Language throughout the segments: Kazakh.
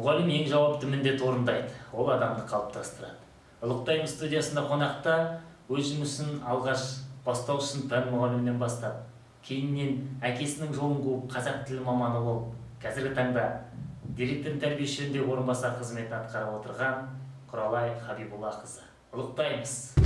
Мұғалім ең жауапты міндет орындайды, ол адамды қалыптастырады. ΔТІЖО студиясында қонақта өз жұмысын алғаш бастауышын пән мұғалімінен бастап, кейіннен әкесінің жолын қуып қазақ тілі маманы болып, қазіргі таңда директор тәрбиешілігінде орынбасар қызметін атқарып отырған Құралай Хабибуллақызы. ΔТІЖО.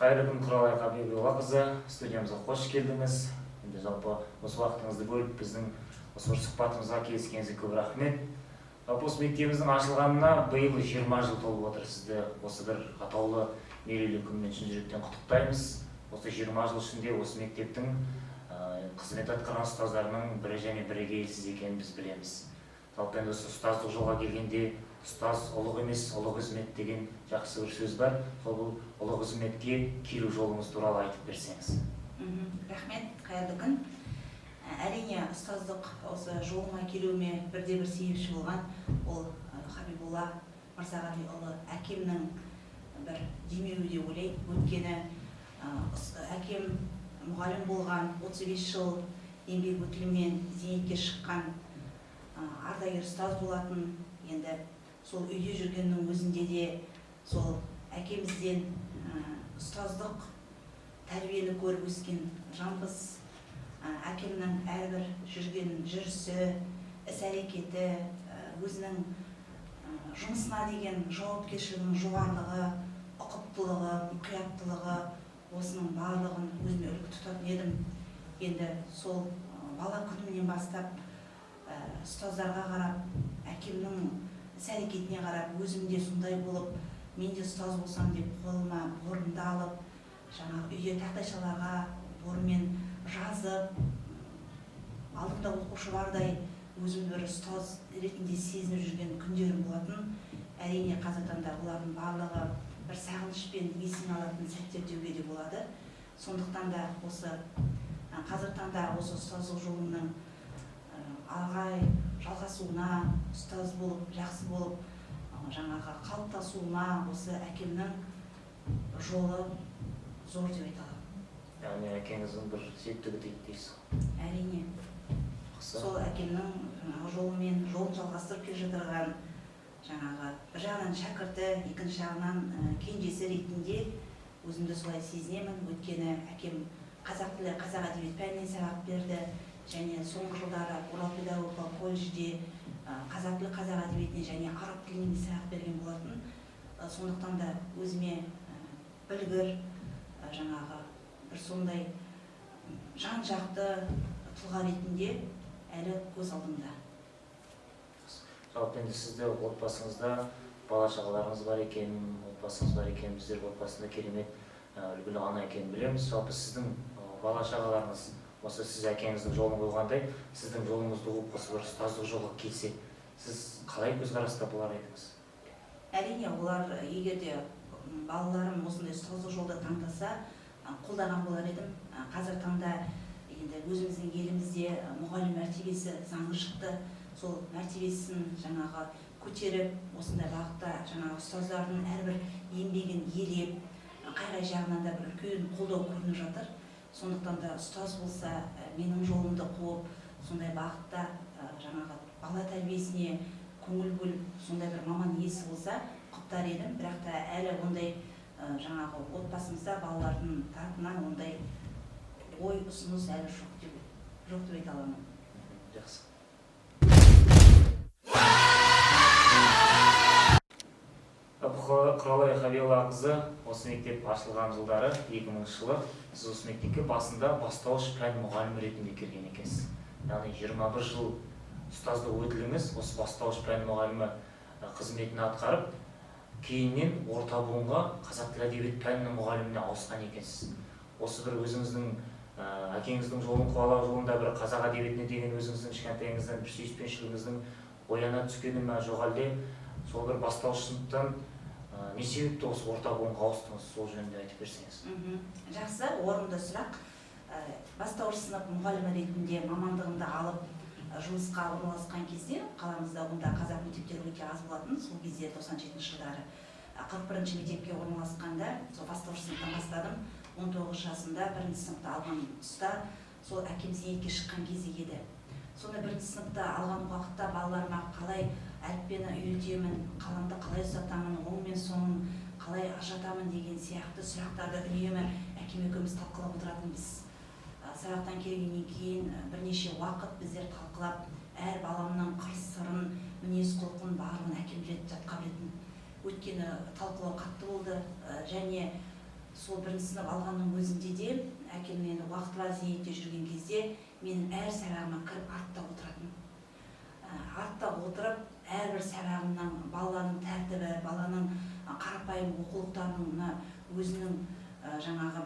Қайырлы күн, Құралай Хабибуллақызы, студиямызға қош келдіңіз. Енді жалпы осы уақытыңызды бөліп біздің осы сұхбатымызға келіскеніңізге көп рахмет. Жалпы осы мектебіміздің ашылғанына биыл 20 жыл толып отыр. Сізді осы бір атаулы мерейлі күнмен шын жүректен құттықтаймыз. Осы 20 жыл ішінде осы мектептің қызмет атқарған ұстаздарының бірі және бірегейі сіз екенін біз білеміз. Жалпы енді осы ұстаздық жолға келгенде ұстаз ұлық емес, ұлық қызмет деген жақсы бір сөз бар. Сол бұл ұлық қызметке келу жолыңыз туралы айтып берсеңіз. Рахмет, қайырлы күн. Әрине, ұстаздық осы жолыма келуіме бірде-бір себепші болған ол Хабибулла Мырзағалиұлы әкемнің бір демеуі деп ойлаймын. Өйткені әкем мұғалім болған, 35 жыл еңбек өтілімен зейнетке шыққан ардагер ұстаз болатын. Енді сол үйде жүргеннің өзінде де сол әкемізден ұстаздық тәрбиені көріп өскен жанбыз. Әкемнің әрбір жүрген жүрісі, іс-әрекеті, өзінің жұмысына деген жауапкершілігінің жоғарылығы, ұқыптылығы, мұқияттылығы, осының барлығын өзіме үлгі тұтатын едім. Енді сол бала күнімнен бастап ұстаздарға қарап, әкемнің іс-әрекетіне қарап, өзімде сондай болып, мен де ұстаз болсам деп қолыма борымды алып, жаңағы үйде тақтайшаларға борымен жазып, алдымда оқушы бардай өзім бір ұстаз ретінде сезініп жүрген күндерім болатын. Әрине, қазіргі таңда олардың барлығы бір сағынышпен есіне алатын сәттер деуге де болады. Сондықтан да осы қазіргі таңда осы ұстаздық жолымның алғай жалғасуына, ұстаз болып, жақсы болып, жаңағы қалыптасуыма осы әкемнің жолы зор деп айта аламын. Яғни әкеңіздің бір септігі дейді дейсіз. Әрине. Сол әкемнің жолын жалғастырып келе жатырған жаңағы бір жағынан шәкірті, екінші жағынан кенжесі ретінде өзімді солай сезінемін. Өйткені әкем қазақ тілі, қазақ әдебиеті пәнінен сабақ берді және соңғы жылдары Орал педагогикалық колледжде қазақ тілі, қазақ әдебиетіне және араб тілінен сабақ берген болатын. Сондықтан да өзіме білгір, жаңағы бір сондай жан-жақты тұлға ретінде әлі көз алдымда. Жалпы енді сізді отбасыңызда бала-шағаларыңыз бар екен, отбасыңыз бар екен, біздер отбасында керемет үлгілі ана екенін білеміз. Жалпы сіздің бала-шағаларыңыз осы сіз әкеңіздің жолын қойғандай, сіздің жолыңызды қуып осы бір ұстаздық жолға келсе, сіз қалай көзқараста болар едіңіз? Әрине, олар егер де балаларым осындай ұстаздық жолды таңдаса, қолдаған болар едім. Қазір таңда енді өзіміздің елімізде мұғалім мәртебесі заңы шықты. Сол мәртебесін жаңағы көтеріп, осындай бағытта жаңағы ұстаздардың әрбір еңбегін елеп, қай-қай жағынан да бір үлкен қолдау көрініп жатыр. Сондықтан да ұстаз болса, менің жолымды қуып, сондай бағытта жаңағы бала тәрбиесіне көңіл бөліп, сондай бір маман иесі болса, құптар едім. Бірақ та әлі ондай жаңағы отбасымызда балалардың тарапынан ондай ой ұсыныс әлі жоқ деп айта аламын. Жақсы. Құралай Хабибуллақызы, осы мектеп ашылған жылдары 2000 жылы сіз осы мектепке басында бастауыш пән мұғалімі ретінде келген екенсіз. Яғни 21 жыл ұстаздық өтіліңіз осы бастауыш пән мұғалімі қызметін атқарып, кейіннен орта буынға қазақ тілі әдебиеті пәнінің мұғаліміне ауысқан екенсіз. Осы бір өзіңіздің әкеңіздің жолын қуалау жолында бір қазақ әдебиетіне деген өзіңіздің кішкентайыңыздан бір сүйіспеншілігіңіздің ояна түскені ме, жоқ әлде сол бір бастауыш сыныптан не себепті осы орта буынға ауыстыңыз, сол жөнінде айтып берсеңіз. Жақсы, орынды сұрақ. Бастауыш сынып мұғалімі ретінде мамандығымды алып жұмысқа орналасқан кезде қаламызда онда қазақ мектептері өте аз болатын. Сол кезде 97 жылдары 41-ші мектепке орналасқанда сол бастауыш сыныптан бастадым. 19 жасында бірінші сыныпта алған тұста сол әкем зейнетке шыққан кезі еді. Сонда бірінші сыныпта алған уақытта балаларыма қалай әліппені үйретемін, қаламды қалай ұстатамын, оң мен соңын қалай ажыратамын деген сияқты сұрақтарды үнемі әкем екеуміз талқылап отыратынбыз. Сабақтан келгеннен кейін бірнеше уақыт біздер талқылап, әр баламның қыр-сырын, мінез-құлқын барлығын әкем білетін, жатқа білетін. Өйткені талқылау қатты болды, және сол бірінші сынып алғанның өзінде де әкем мені уақытылы зейнетте жүрген кезде менің әр сабағыма кіріп артта отыратын. Артта отырып, әрбір сабағымнан баланың тәртібі, баланың қарапайым оқулықтарының өзінің жаңағы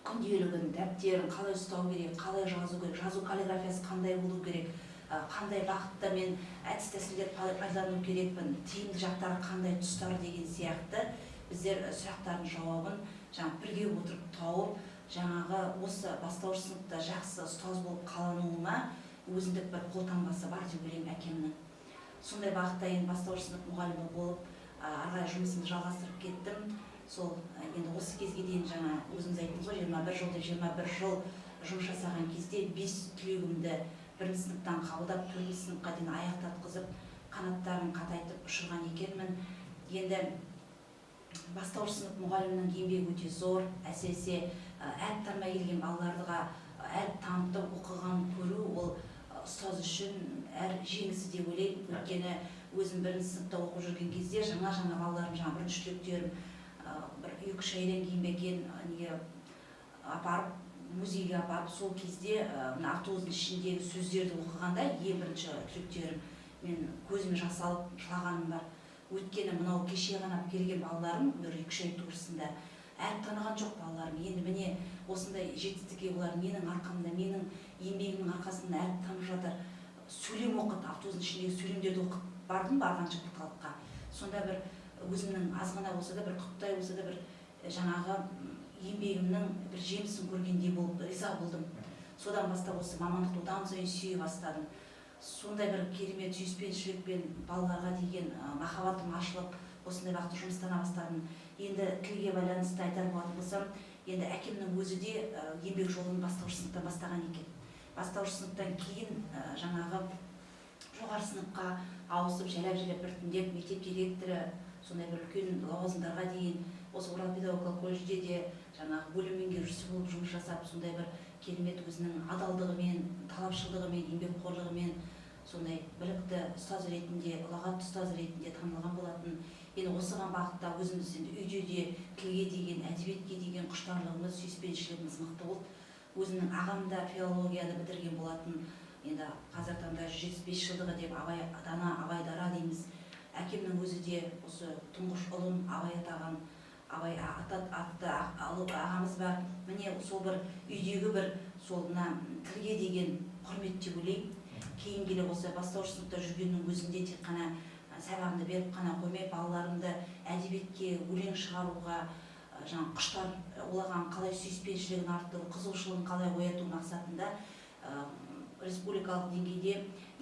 күнделігін, дәптерін қалай ұстау керек, қалай жазу керек, жазу каллиграфиясы қандай болу керек, қандай бағытта мен әдіс-тәсілдер пайдалану керекпін, тиімді жақтары қандай тұстар деген сияқты біздер сұрақтардың жауабын бірге отырып тауып, жаңағы осы бастауыш сыныпта жақсы ұстаз болып қалануыма өзіндік бір қолтаңбасы бар деп ойлаймын әкемнің. Сондай бағытта енді бастауыш сынып мұғалімі болып, ары қарай жұмысымды жалғастырып кеттім. Сол енді осы кезге дейін жаңа өзіңіз айттыңыз ғой, 21 жыл жұмыс жасаған кезде 5 түлегімді бірінші сыныптан қабылдап, 4 сыныпқа дейін аяқтатқызып, қанаттарын қатайтып ұшырған екенмін. Енді бастауыш сынып мұғалімнің еңбегі өте зор, әсіресе әріп танымай келген балаларға әріп танытып оқыған көру, ол ұстаз үшін әр жеңісі деп ойлаймын. Өйткені өзім бірінші сыныпта оқып жүрген кезде жаңа балаларым, бірінші түлектерім бір 2-3 айдан кейін бекен апарып, музейге апарып, сол кезде автобустың ішіндегі сөздерді оқығанда ең бірінші түлектерім мен көзіме жас алып жылағаным бар. Өйткені мынау кеше ғана келген балаларым бір 2-3 ай турсында әріп таныған жоқ балаларым. Енді міне осындай жетістікке олар менің арқамда, менің еңбегімнің арқасында әріп танып жатыр. Сөйлем оқыт, автобустың ішіндегі сөйлемдерді оқып бардым барғанша орталыққа. Сонда бір өзімнің азғана болса да, бір құттай болса да, бір жаңағы еңбегімнің бір жемісін көргендей болып риза болдым. Содан бастап осы мамандықты одан сайын сүйе бастадым. Сондай бір керемет сүйіспеншілікпен балаларға деген махаббатым ашылып, осындай бағытта жұмыстана бастадым. Енді тілге байланысты айтар болатын болсам, енді әкемнің өзі де еңбек жолын бастауыш сыныптан бастаған екен. Бастауыш сыныптан кейін жаңағы жоғары сыныпқа ауысып, жайлап-жайлап біртіндеп мектеп директоры, сондай бір үлкен лауазымдарға дейін осы Орал педагогикалық колледжде де жаңағы бөлім меңгерушісі болып жұмыс жасап, сондай бір керемет өзінің адалдығымен, талапшылдығымен, еңбекқорлығымен сондай білікті ұстаз ретінде, ұлағатты ұстаз ретінде танылған болатын. Енді осыған бағытта өзіміз үйде де тілге деген, әдебиетке деген құштарлығымыз, сүйіспеншілігіміз мықты болды. Өзімнің ағам да филологияны бітірген болатын. Енді қазіргі таңда 175 жылдығы деп Абай дара дейміз. Әкемнің өзі де осы тұңғыш ұлын Абай атаған, Абай атты ағамыз бар. Міне сол бір үйдегі бір сол тілге деген құрмет деп ойлаймын. Кейін келе осы бастауыш сыныпта жүргеннің өзінде тек қана сабағымды беріп қана қоймай, балаларымды әдебиетке, өлең шығаруға, құштар олаған қалай сүйіспеншілігін арттыру, қызығушылығын қалай ояту мақсатында республикалық деңгейде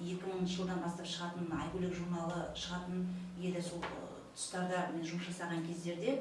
2000 жылдан бастап шығатын Айгөлек журналы шығатын еді. Сол тұстарда мен жұмыс жасаған кездерде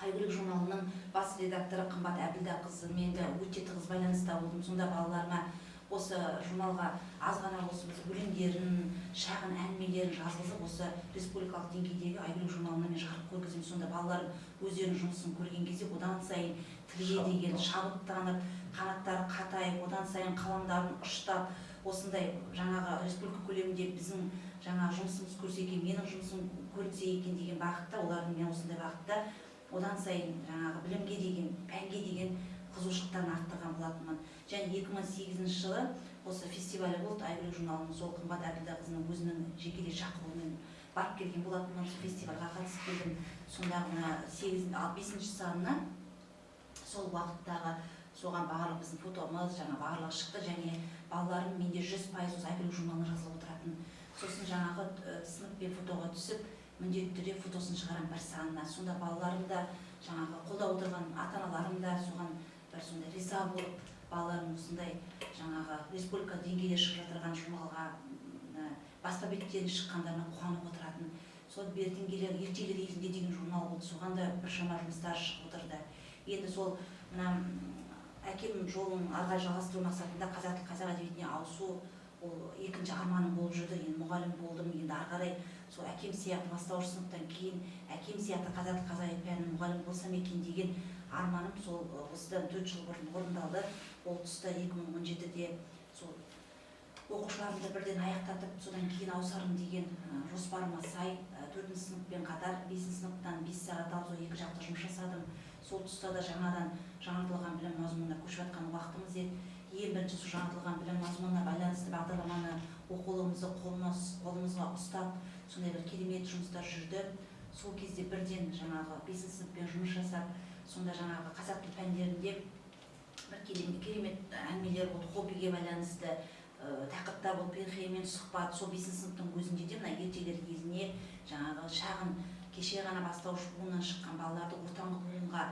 Айгөлек журналының бас редакторы қымбат Әбілдақызымен де өте тығыз байланыста болдым. Сонда балаларыма осы журналға аз ғана болсын өлеңдерін, шағын әңгімелерін жазғызып, осы республикалық деңгейдегі Айгөлек журналына мен жарық көргіземін. Сонда балаларым өздерінің жұмысын көрген кезде одан сайын тілге деген шабыттанып, қанаттары қатайып, одан сайын қаламдарын ұштап, осындай жаңағы республика көлемінде біздің жаңа жұмысымыз көрсе екен, менің жұмысым көрінсе екен деген бағытта, олардың мен осындай бағытта одан сайын жаңағы білімге деген, пәнге деген қызығушылықтарын арттырған болатынмын. Және 2008 жылы осы фестивалі болды, Айгөлек журналының сол қымбат Әбілдақызының өзінің жекелей шақыруымен барып келген болатынмын. Осы фестивальға қатысып келдім. Сонда 5-ші санына сол уақыттағы соған барлық біздің фотомыз, барлығы шықты, және балаларым менде 100% осы Айгөлек журналына жазылып отыратын. Сосын жаңағы сыныппен фотоға түсіп, міндетті түрде фотосын шығарам бір санына. Сонда балаларым да жаңағы қолдап отырған ата-аналарым да соған бір сондай риза болып, балаларым осындай жаңағы республика деңгейде шығып жатырған журналға баспа беттеріне шыққандарына қуанып отыратын. Сол бертін келе ертегілер елінде деген журнал болды. Соған да біршама жұмыстар шығып отырды. Енді сол әкем жолын ары жалғастыру мақсатында қазақ әдебиетіне ауысу ол екінші арманым болып жүрді. Енді мұғалім болдым, енді ары қарай сол әкем сияқты бастауыш сыныптан кейін әкем сияқты қазақ пәнінің мұғалімі болсам екен деген арманым сол осыдан 4 жыл бұрын орындалды. Ол тұста 2017-де сол оқушыларымды бірден аяқтатып, содан кейін ауысарым деген жоспарыма сай 4 сыныппен қатар 5 сыныптан 5 сағат алып 2 жақты жұмыс жасадым. Сол тұста да жаңадан жаңартылған білім мазмұнына көшіп жатқан уақытымыз еді. Ең бірінші сол жаңартылған білім мазмұнына байланысты бағдарламаны оқулығымызды қолымызға ұстап, сондай бір керемет жұмыстар жүрді. Сол кезде бірден жаңағы 5 сыныппен жұмыс жасап, сонда жаңағы қазақ тіл пәндерінде бір керемет әңгімелер болды, хоббиге байланысты тақырыпта бұл пенхемен сұхбат. Сол 5 сыныптың өзінде де мына ертегілер кезіне жаңағы шағын кеше ғана бастауыш буыннан шыққан балаларды ортаңғы буынға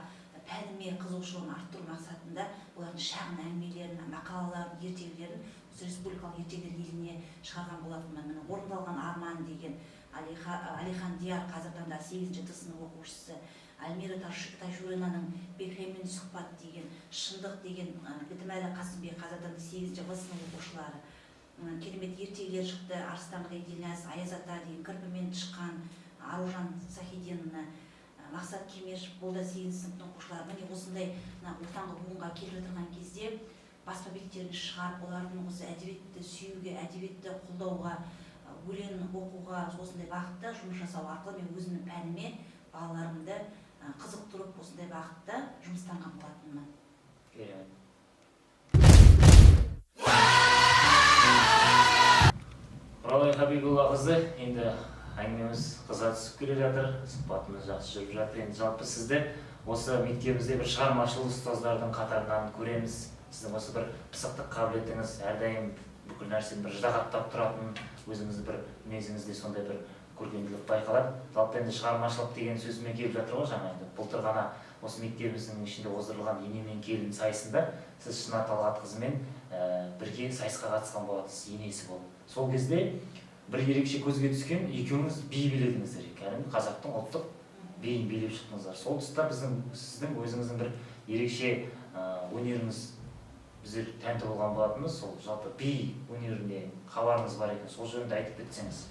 пәніме қызығушылығын арттыру мақсатында олардың шағын әңгімелерін, мақалаларын, ертегілерін осы республикалық ертегілер еліне шығарған болатынмын. Міне орындалған арман деген Алихан Дияр қазақтанда 8-ші сынып оқушысы, Альмира Тажуринаның Бекхеммен сұхбат деген, шындық деген Бітімәлі Қасымбек қазақтанда 8-ші сынып оқушылары. Керемет ертегілер шықты. Арыстан Ғайдилнәс, Аязата деген кірпімен шыққан, Аружан Сахиденұлы, Мақсат Кемеш, бұл да 8 сыныптың оқушылары. Міне осындай ортаңғы буынға келіп отырған кезде баспа беттерін шығарып, олардың осы әдебиетті сүюге, әдебиетті қолдауға, өлең оқуға осындай бағытта жұмыс жасау арқылы мен өзімнің пәніме балаларымды қызықтырып осындай бағытта жұмыстанған болатынмын. Құралай Хабибуллақызы, енді әңгімеміз қыза түсіп келе жатыр, сұхбатымыз жақсы жүріп жатыр. Енді жалпы сізді осы мектебімізде бір шығармашыл ұстаздардың қатарынан көреміз. Сіздің осы бір пысықтық қабілетіңіз, әрдайым бүкіл нәрсені бір ждағаттап тұратын, өзіңізді бір мінезіңізде сондай бір көркемділік байқалады. Жалпы енді шығармашылық деген сөзіме келіп жатыр ғой жаңа. Былтыр ғана осы мектебіміздің ішінде оздырылған ене мен келін сайысында сіз Шынар Талғатқызымен бірге сайысқа қатысқан болатсыз, енесі болып. Сол кезде бір ерекше көзге түскен, екеуіңіз би биледіңіздер, кәдімгі қазақтың ұлттық биін билеп шықтыңыздар. Сол тұста сіздің өзіңіздің бір ерекше өнеріңіз біздер тәнті болған болатынбыз. Сол жалпы би өнеріне хабарыңыз бар екен, сол жөнінде айтып кетсеңіз.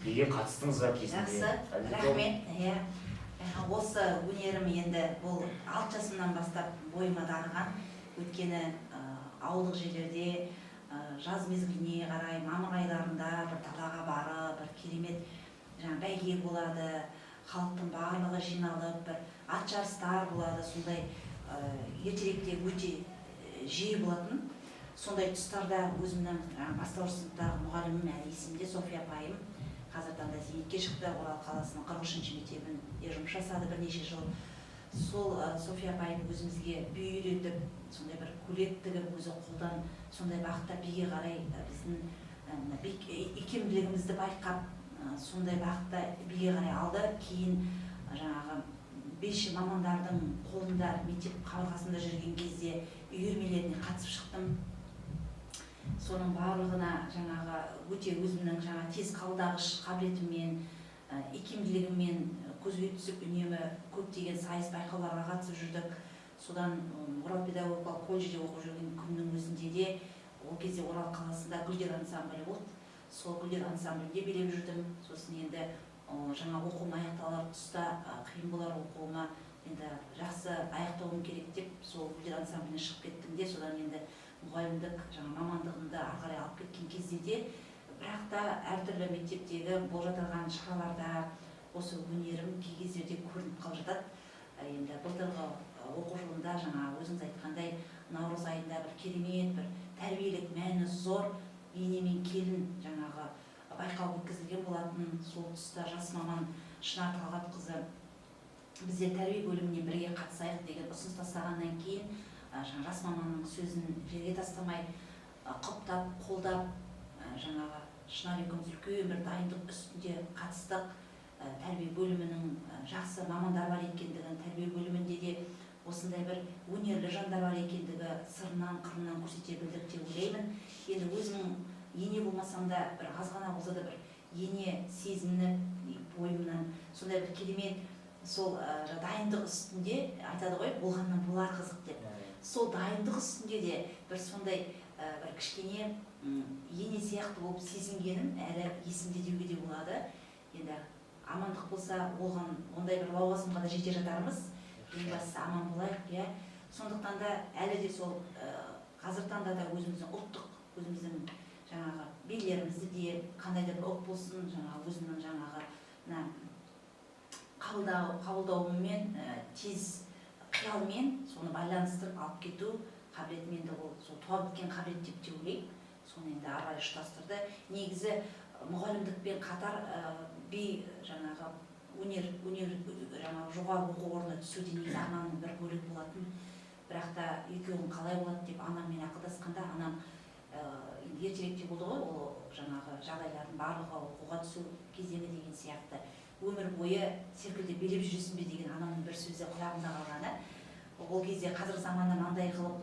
Биге қатыстыңыз ба кезінде? Жақсы, рахмет. Осы өнерім енді бұл 6 жасымнан бастап бойыма дарыған. Өйткені ауылдық жерлерде жаз мезгіліне қарай, мамыр айларында бір далаға барып, бір керемет бәйге болады, халықтың барлығы жиналып, бір ат жарыстар болады, сондай ертеректе өте жиі болатын. Сондай тұстарда өзімнің бастауыш сыныптағы мұғалімім әлі есімде, София апайым қазіртанда зейнетке шықты, Орал қаласының 43-ші мектебінде жұмыс жасады бірнеше жыл. Сол София апайым өзімізге би үйретіп, сондай бір көйлек тігіп, өзі қолдан сондай бағытта биге қарай біздің икемділігімізді байқап, сондай бағытта биге қарай алды. Кейін жаңағы биші мамандардың қолында мектеп қабырғасында жүрген кезде үйірмелеріне қатысып шықтым. Соның барлығына жаңағы өте өзімнің тез қабылдағыш қабілетіммен, икемділігіммен көзге түсіп үнемі көптеген сайыс байқауларға қатысып жүрдік. Содан Орал педагогикалық колледжде оқып жүрген күннің өзінде де ол кезде Орал қаласында гүлдер ансамблі болды. Сол гүлдер ансамблінде билеп жүрдім. Сосын енді жаңа оқуым аяқталар тұста қиын болар оқуыма, енді жақсы аяқтауым керек деп сол гүлдер ансамбліне шығып кеттім де, содан енді мұғалімдік мамандығымды ары қарай алып кеткен кезде де, бірақ та әртүрлі мектептегі болып жатырған шараларда осы өнерім кей кездерде көрініп қалып жатады. Енді былтырғы оқу жылында жаңа өзіңіз айтқандай наурыз айында бір керемет, бір тәрбиелік мәні зор ене мен келін жаңағы байқау өткізілген болатын. Сол тұста жас маман Шынар Талғатқызы бізде тәрбие бөліміне бірге қатысайық деген ұсыныс тастағаннан кейін жас маманның сөзін жерге тастамай құптап, қолдап, жаңағы Шынар екеуміз үлкен бір дайындық үстінде қатыстық. Тәрбие бөлімінің жақсы мамандар бар екендігін, тәрбие бөлімінде де осындай бір өнерлі жандар бар екендігі сырынан, қырынан көрсете білдік деп ойлаймын. Енді өзімнің ене болмасам да, бір азғана болса да бір ене сезімніп бойымнан сондай бір керемет сол дайындық үстінде айтады ғой, болғаннан болар қызық деп. сол дайындық үстінде де бір сондай бір кішкене ене сияқты болып сезінгенім әлі есімде деуге де болады. Енді амандық болса, оған ондай бір лауазымға да жете жатармыз. Ең бастысы аман болайық, иә. Сондықтан да әлі де сол қазіргі таңда да өзіміздің ұлттық, өзіміздің жаңағы белгілерімізді де қандай да бір ұлт болсын, жаңағы өзімнің жаңағы қабылдауымен, тез қиялмен соны байланыстырып алып кету қабілетімен де ол сол туа біткен қабілет деп те ойлаймын. Соны енді арай ұштастырды. Негізі мұғалімдікпен қатар жаңағы өнер жаңағы жоғары оқу орнына түсуде негізі анамның бір бөлігі болатын. Бірақ та екеуің қалай болады деп анаммен ақылдасқанда, анам ертеректе болды ғой, ол жаңағы жағдайлардың барлығы оқуға түсу кезеңі деген сияқты. Өмір бойы серкілде билеп жүресің бе деген анамның бір сөзі құлағымда қалғаны. Ол кезде қазіргі заманда мынандай қылып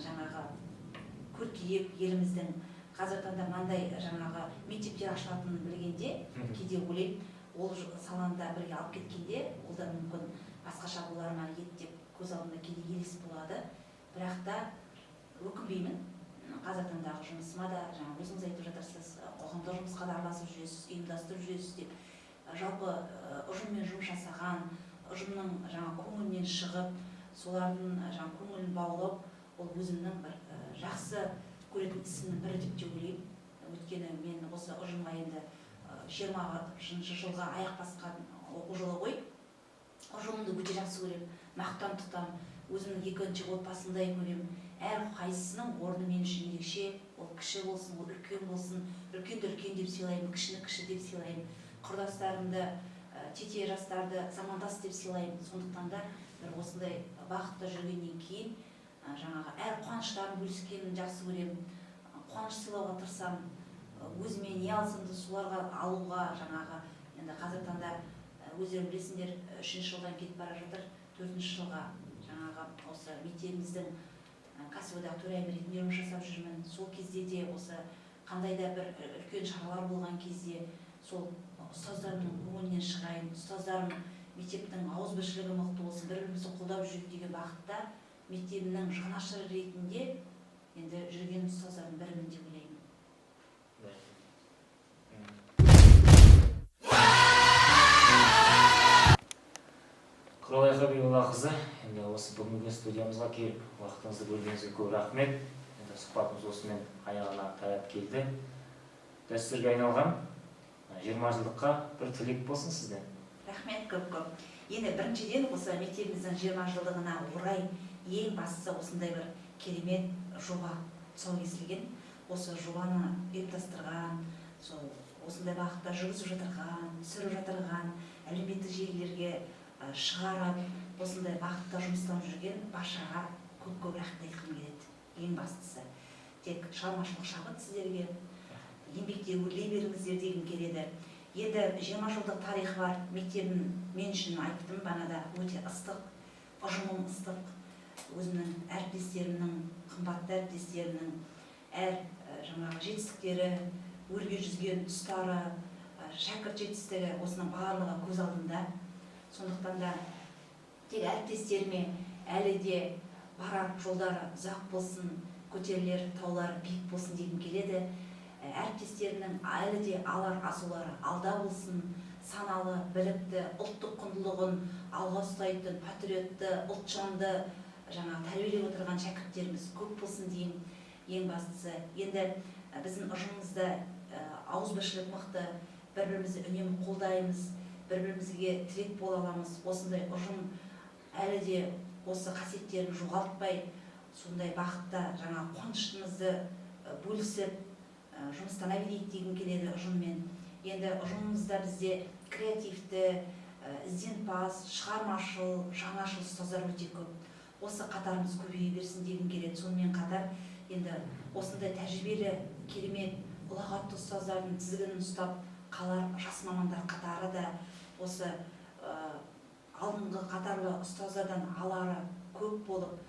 жаңағы көркейіп еліміздің қазіргі таңда мынандай жаңағы мектептер ашылатынын білгенде, кейде ойлаймын, ол саланы да бірге алып кеткенде, ол да мүмкін басқаша болар ма еді деп көз алдымда кейде елес болады. Бірақ та өкінбеймін. Қазіргі таңдағы жұмысыма да, жаңа өзіңіз айтып жатырсыз, қоғамдық жұмысқа да араласып жүресіз, ұйымдастырып жүресіз деп, жалпы ұжыммен жұмыс жасаған, ұжымның жаңа көңілінен шығып, солардың жаңа көңілін баулап, ол өзімнің бір жақсы көретін ісімнің бірі деп те ойлаймын. Өйткені мен осы ұжымға енді 20-шы жылға аяқ басқан оқу жылы ғой. Ұжымымды өте жақсы көремін, мақтан тұтамын, өзімнің екінші отбасындай көремін. Әр қайсысының орны мен үшін ерекше, ол кіші болсын, ол үлкен болсын, үлкенді үлкен деп сыйлаймын, кішіні кіші деп сыйлаймын, құрдастарымды, тете жастарды замандас деп сыйлаймын. Сондықтан да бір осындай бақытта жүргеннен кейін жаңағы әр қуаныштарын бөліскенін жақсы көремін, қуаныш сыйлауға тырысамын, өзіме не алсамды соларға алуға жаңағы енді қазіргі таңда өздерің білесіңдер, 3-ші жылдан кетіп бара жатыр, 4-ші жылға жаңағы осы мектебіміздің кәсіподақ төрайымы ретінде жұмыс жасап жүрмін. Сол кезде де осы қандай да бір үлкен шаралар болған кезде сол ұстаздарымның көңілінен шығайын, ұстаздарым мектептің ауызбіршілігі мықты болсын, бір-бірімізді қолдап жүрейік деген бағытта мектебімнің жанашыры ретінде енді жүрген ұстаздардың бірімін деп ойлаймын. Құралай Хабибуллақызы, енді осы бүгінгі студиямызға келіп, уақытыңызды бөлгеніңізге көп рахмет. Енді сұхбатымыз осымен аяғына таяп келді. Дәстүрге айналған 20 жылдыққа бір тілек болсын сізден. Рахмет көп-көп. Енді біріншіден осы мектебіміздің 20 жылдығына орай ең бастысы осындай бір керемет жоба тұсау кесілген. Осы жобаны ұйымдастырған, осындай бағытта жүргізіп жатырған, түсіріп жатырған, әлеуметтік желілерге шығарып, осындай бағытта жұмыстан жүрген баршаға көп-көп рахмет айтқым келеді. Ең бастысы. Тек шығармашылық шабыт сіздерге, еңбекте өрлей беріңіздер дегім келеді. Енді 20 жылдық тарихы бар мектебім мен үшін айттым, бағанада өте ыстық, ұжымым ыстық, өзімнің әріптестерімнің, қымбатты әріптестерімнің әр жаңағы жетістіктері, өрге жүзген тұстары, шәкірт жетістігі осының барлығы көз алдымда. Сондықтан да тек әріптестеріме әлі де барар жолдары ұзақ болсын, көтерілер таулар биік болсын дегім келеді. Әріптестерімнің әлі де алар асулары алда болсын, саналы, білікті, ұлттық құндылығын алға ұстайтын, патриотты, ұлтжанды тәрбиелеп отырған шәкірттеріміз көп болсын деймін. Ең бастысы, енді біздің ұжымымызда ауызбіршілік мықты, бір-бірімізді үнемі қолдаймыз, бір-бірімізге тірек бола аламыз. Осындай ұжым әлі де осы қасиеттерін жоғалтпай, сондай бақытта қуанышымызды бөлісіп жұмыстана берейік дегім келеді ұжыммен. Енді ұжымымызда бізде креативті, ізденімпаз, шығармашыл, жаңашыл ұстаздар өте көп. Осы қатарымыз көбейе берсін дегім келеді. Сонымен қатар енді осындай тәжірибелі, керемет, ұлағатты ұстаздардың тізгінін ұстап қалар жас мамандар қатары да осы алдыңғы қатарлы ұстаздардан алары көп болып,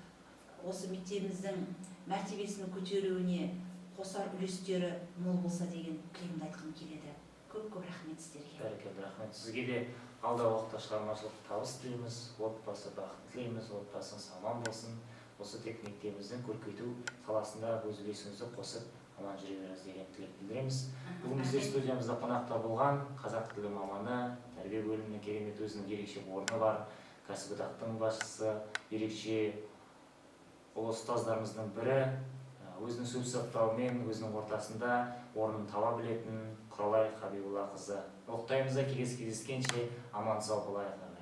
осы мектебіміздің мәртебесінің көтеруіне қосар үлестері мол болса деген тілегімді айтқым келеді. Көп-көп рахмет сіздерге. Бәрекелді, рахмет. Сізге де алдағы уақытта шығармашылық табыс тілейміз, отбасы бақыт тілейміз, отбасыңыз аман болсын, осы тек мектебіміздің көркейту саласында өз үлесіңізді қосып аман жүре беріңіз деген тілек білдіреміз. Бүгін бізде студиямызда қонақта болған қазақ тілі маманы, тәрбие бөлімінің керемет өзінің ерекше орны бар, кәсіподақтың басшысы, ерекше ұлы ұстаздарымыздың бірі, өзінің сөз саптауымен өзінің ортасында орнын таба білетін Құралай Хабибуллақызы. Оқтайымызда кездескенше аман сау болайық.